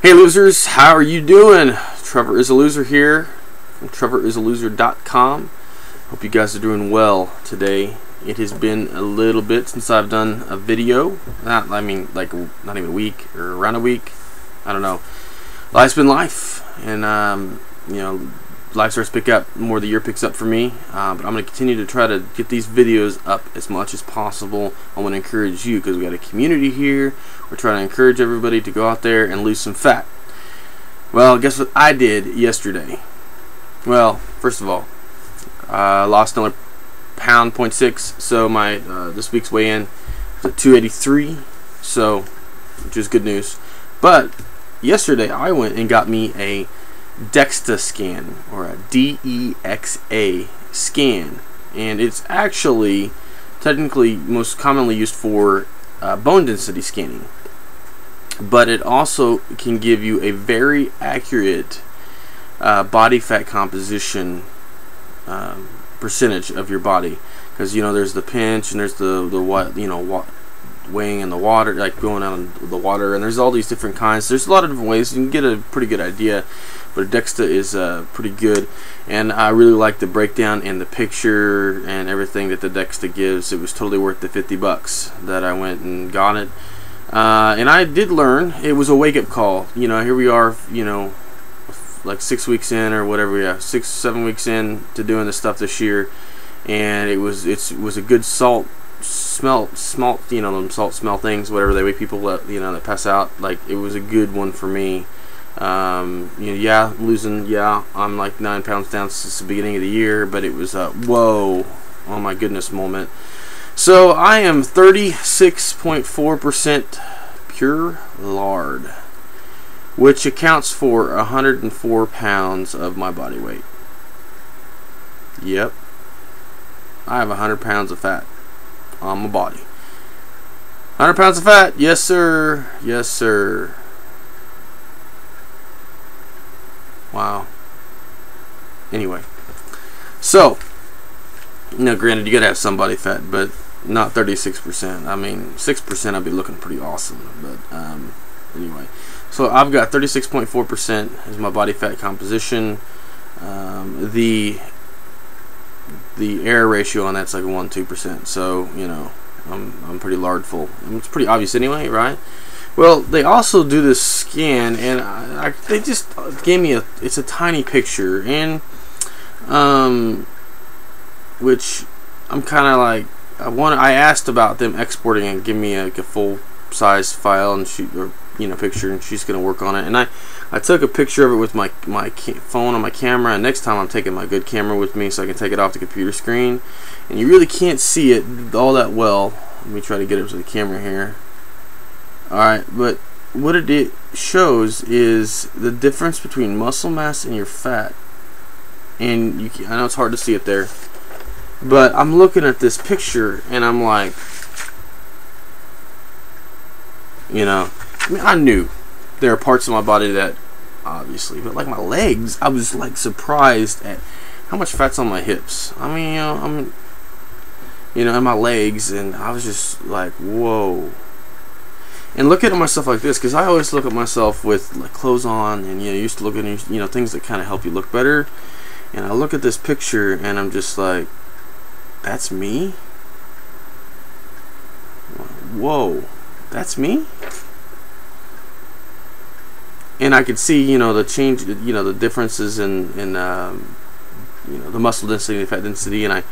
Hey losers, how are you doing? Trevor is a loser here from TrevorIsALoser.com. Hope you guys are doing well today. It has been a little bit since I've done a video. Not even a week or around a week. I don't know. Life's been life, and life starts to pick up the more the year picks up for me. But I'm going to continue to try to get these videos up as much as possible. I want to encourage you because we got a community here. We're trying to encourage everybody to go out there and lose some fat. Well, guess what I did yesterday? Well, first of all, I lost another pound, 0.6. So my this week's weigh-in was at 283. So, which is good news. But yesterday I went and got me a DEXA scan, or a DEXA scan, and it's actually technically most commonly used for bone density scanning, but it also can give you a very accurate body fat composition percentage of your body, because there's the pinch and there's the weighing in the water, like going out in the water, and there's all these different kinds. There's a lot of different ways you can get a pretty good idea, but DEXA is pretty good, and I really like the breakdown and the picture and everything that the DEXA gives. It was totally worth the $50 that I went and got it. And I did learn it was a wake-up call. Here we are, like 6 weeks in or whatever, 6-7 weeks in to doing this stuff this year, and it was a good them salt smell things, whatever they wake people up, that pass out. Like, it was a good one for me. I'm like 9 pounds down since the beginning of the year, but it was a whoa, oh my goodness moment. So I am 36.4% pure lard, which accounts for 104 pounds of my body weight. Yep, I have 100 pounds of fat on my body. 100 pounds of fat, yes sir, yes sir. Wow. Anyway, so granted, you gotta have some body fat, but not 36%. I mean, 6%, I'd be looking pretty awesome. But anyway, so I've got 36.4% as my body fat composition. The air ratio on that's like 1-2%. So I'm pretty lardful. It's pretty obvious anyway, right? Well, they also do this scan, and they just gave me it's a tiny picture, and which I'm kind of like, I asked about them exporting and giving me a full size file and picture, and she's gonna work on it. And I took a picture of it with my phone on my camera, and next time I'm taking my good camera with me so I can take it off the computer screen, and you really can't see it all that well. Let me try to get it to the camera here. Alright, but what it shows is the difference between muscle mass and your fat. And I know it's hard to see it there, but I'm looking at this picture and I'm like, I knew there are parts of my body that obviously, but like my legs, I was like surprised at how much fat's on my hips. I mean, and my legs, and I was just like, whoa. And looking at myself like this, because I always look at myself with like clothes on, and used to look at things that kind of help you look better. And I look at this picture and I'm just like, that's me? Whoa, that's me? And I could see, the change, the differences in the muscle density, the fat density, and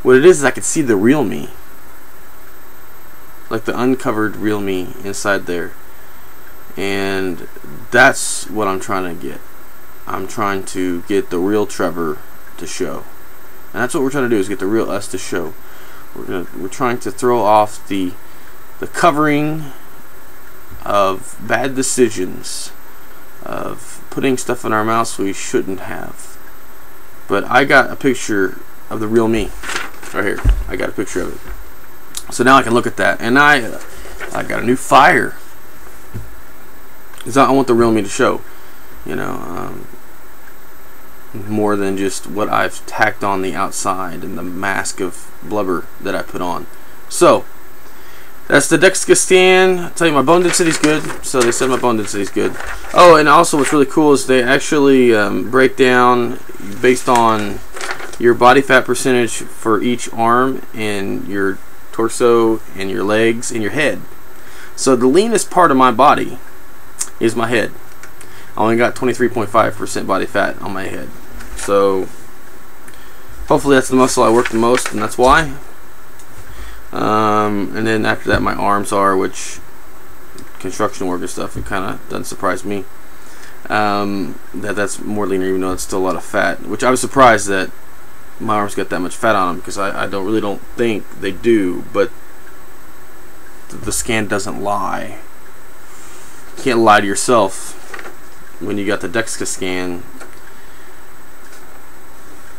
what it is I could see the real me. Like the uncovered real me inside there. And that's what I'm trying to get. I'm trying to get the real Trevor to show. And that's what we're trying to do, is get the real us to show. We're trying to throw off the covering of bad decisions, of putting stuff in our mouths we shouldn't have. But I got a picture of the real me right here. I got a picture of it. So now I can look at that, and I got a new fire. Because I want the real me to show, more than just what I've tacked on the outside and the mask of blubber that I put on. So That's the DEXA scan. I'll tell you, my bone density is good, so they said my bone density is good. Oh, and also what's really cool is they actually break down based on your body fat percentage for each arm and your torso and your legs and your head. So the leanest part of my body is my head. I only got 23.5% body fat on my head. So hopefully that's the muscle I work the most, and that's why. And then after that my arms are, which construction work and stuff, it kind of doesn't surprise me. That's more leaner, even though it's still a lot of fat, which I was surprised that my arms got that much fat on them, because I really don't think they do, but the scan doesn't lie. You can't lie to yourself when you got the DEXA scan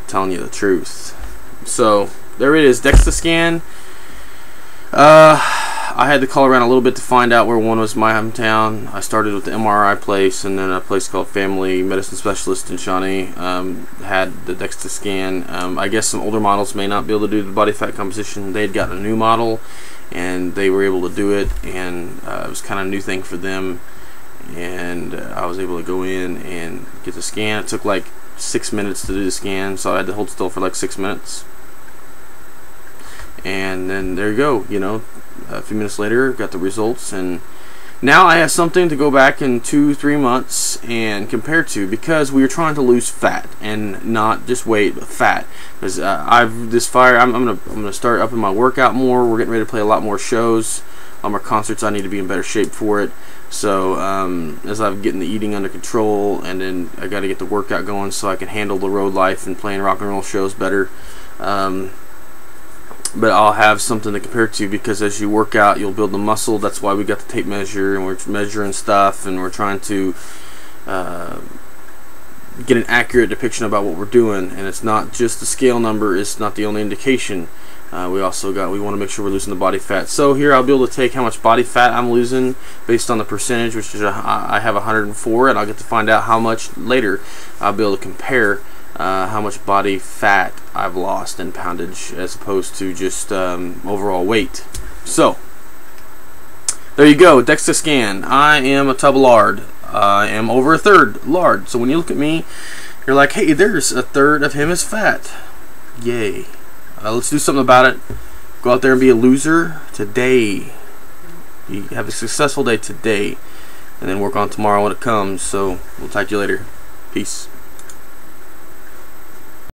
telling you the truth. So there it is, DEXA scan. I had to call around a little bit to find out where one was my hometown. I started with the MRI place, and then a place called Family Medicine Specialist in Shawnee had the DEXA scan. I guess some older models may not be able to do the body fat composition. They had gotten a new model, and they were able to do it, and it was kind of a new thing for them. And I was able to go in and get the scan. It took like 6 minutes to do the scan, so I had to hold still for like 6 minutes. And then there you go, you know, a few minutes later got the results, and now I have something to go back in 2-3 months and compare to, because we are trying to lose fat, and not just weight, but fat. Because I'm gonna start upping my workout more. We're getting ready to play a lot more shows, more concerts. I need to be in better shape for it. So as I'm getting the eating under control, and then I got to get the workout going so I can handle the road life and playing rock and roll shows better. But I'll have something to compare to, because as you work out, you'll build the muscle. That's why we got the tape measure, and we're measuring stuff, and we're trying to get an accurate depiction about what we're doing. And it's not just the scale number; it's not the only indication. We want to make sure we're losing the body fat. So here I'll be able to take how much body fat I'm losing based on the percentage, which is I have 104, and I'll get to find out how much later. I'll be able to compare how much body fat I've lost in poundage as opposed to just overall weight. So there you go, DEXA scan. I am a tub of lard. I am over a third lard. So when you look at me, you're like, hey, there's a third of him is fat. Yay. Let's do something about it. Go out there and be a loser today. You have a successful day today, and then work on tomorrow when it comes. So we'll talk to you later. Peace.